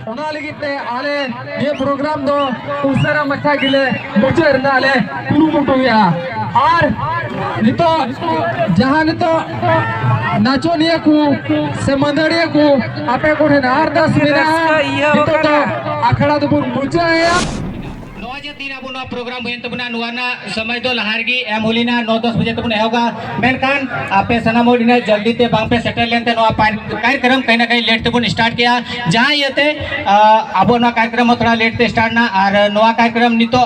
ओना लगिते आले ये प्रोग्राम दो उसरा मच्छा गिले मुझे रनाले कुरुमुटुया और नितो जहां नितो नाचोनिया को से मंदड़िया को आपे को नार 10 मिनट नितो आखड़ा तो मुझे है तीन अब प्रोग्राम बना नुआना समय दो लहारगी एम होलीना 9-10 बजे तक होगा मेनकान आपे सनाम होलीना जल्दी ते बांग पे सेटल लेनते नो कार्यक्रम कहीं ना कहीं लेट ते बुन स्टार्ट किया जहां येते अब नो कार्यक्रम थोड़ा लेट ते स्टार्ट ना और नो कार्यक्रम नितो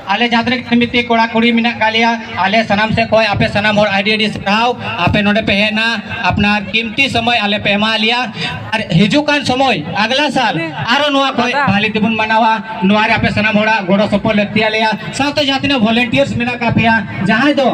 आले जातरे समिति कोड़ा कुड़ी मिना कालिया आले सनाम से कोई आपे सनाम और आईडी सराव आपे नोडे पे है ना अपना कीमती समय आले पे मा लिया और हिजुकान समय अगला साल आरो नो कोई भाली ते बुन मनावा नोआरे आपे सनाम होड़ा गोड़ो सपोर्ट लगती लिया साथ जाती वॉलंटियर्स मेना कापिया जहां दो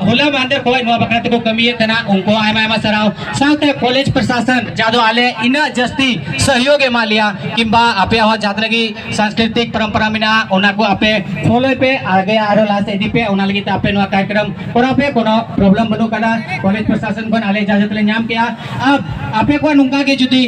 होला बांधे कोई नुआ बकरा को कमी तना उनको आयमा आयमा सराव साथ कॉलेज प्रशासन जादो आले इना जस्ती सहयोग एमा लिया किंबा आपे हवा जातरा की सांस्कृतिक परंपरा मिना ओना को आपे फॉलो पे आगे आरो लास्ट एडी पे ओना लगी आपे नुआ कार्यक्रम कोरा पे कोनो प्रॉब्लम बनो कदा कॉलेज प्रशासन बन आले इजाजत ले नाम किया अब आपे को नुका के जुदी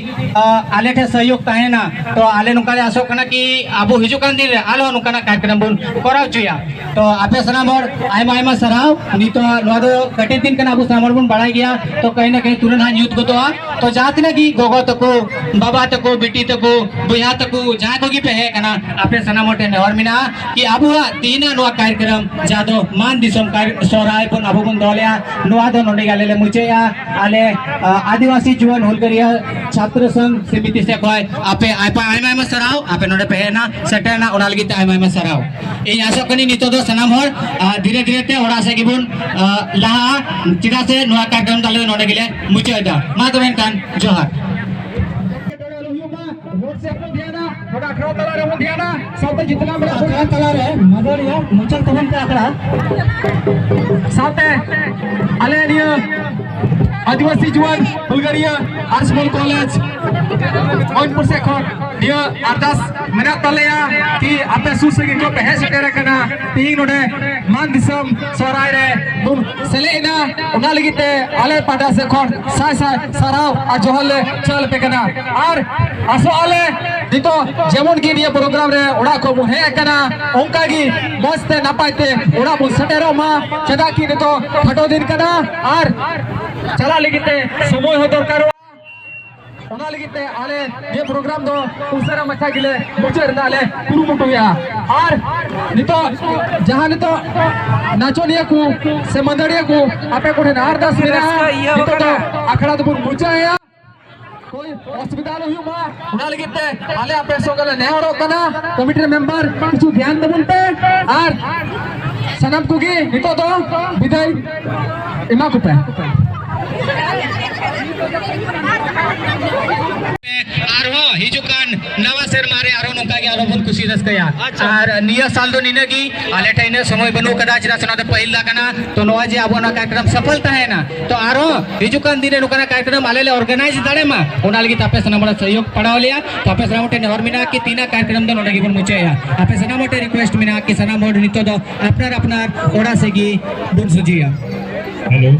आले ठे सहयोग ताहेना तो आले नुका ले आसो कना कि आबो हिजुकान दिन आलो नुका कार्यक्रम बन कराव चुया तो आपे सनाम और आयमा आयमा सराव नी तो नुआ दो कटे दिन कना आबो सनाम बन बढ़ाई गया तो कहीं ना कहीं तुरंत हां यूथ को तो जाती ना कि गोगो तको बाबा तको बेटी तको बुया तको जहां को की पे है कना आपे सनाम मोटे नेवर मिना कि आबो तीना नुआ कार्यक्रम जादो मान दिसम कार्य सोराय बन आबो बन दोलिया नुआ दो नोडे गाले मुचेया आले आदिवासी जुवन हुलगरिया छात्र संघ समिति से कोई आपे आयमा आयमा सराव आपे नोडे पे है ना सेटना ओना लगी आयमा आयमा सराव इन आशा कनी नितो दो सनाम हर धीरे धीरे ते ओड़ा से गिबुन लाहा चिदा से नुआ कार्यक्रम ताले नोडे गिले मुचेदा मा तो मेनकान जोहार जितना बड़ा आंकड़ा कलर है मदर या मुचल तमन पे आंकड़ा साथे आले निया आदिवासी जुआन बुल्गारिया आर्ट्स कॉलेज मोइनपुर से खन निया अरदास मेना तलेया कि आपे सुसगी को पे सेटेर कना तीन नोडे मान दिसम सोराय रे बुन सेलेना ओना लगिते आले पाडा से खन साय साय सराव आ जोहले चल पे कना और आसो आले नितो जेमन की निया प्रोग्राम रे ओड़ा को मु हे कना ओंका की मस्त नापायते ओड़ा मु सेटेरो मा चदा की नितो फटो दिन कना और चला लगिते समय हो दरकार ओना लगिते आले ये प्रोग्राम दो उसरा मच्छा गिले मुझे रनाले कुरुमुटुया और नितो जहां नितो नाचोनिया को से मंदड़िया को आपे को नार 10 मिनट नितो आखड़ा तो मुझे है कोई हॉस्पिटल हुई मा ओना लगिते आले आपे सोगले नेहरो कना कमिटी मेंबर कुछ ध्यान दबुन पे और सनम कुगी नितो तो विदाई इमा को पे आरो हिजुकान नवा सेर मारे आरो नोका के आरो बन खुशी रस कया और निया साल दो निने की आले ठैने समय बनो कदाच रसना तो पहिला कना तो नवा जे आबो ना कार्यक्रम सफलता है ना तो आरो हिजुकान दिने नोका कार्यक्रम आले ले ऑर्गेनाइज दाड़े मा ओना लगी तापे सना बड़ा सहयोग पड़ाव लिया तापे सना मोटे नहर मिना की तीना कार्यक्रम दो नोडे की बन मुचे या आपे सना मोटे रिक्वेस्ट मिना की सना मोड नितो दो अपनार अपनार ओड़ा से की बुन सुजिया हेलो।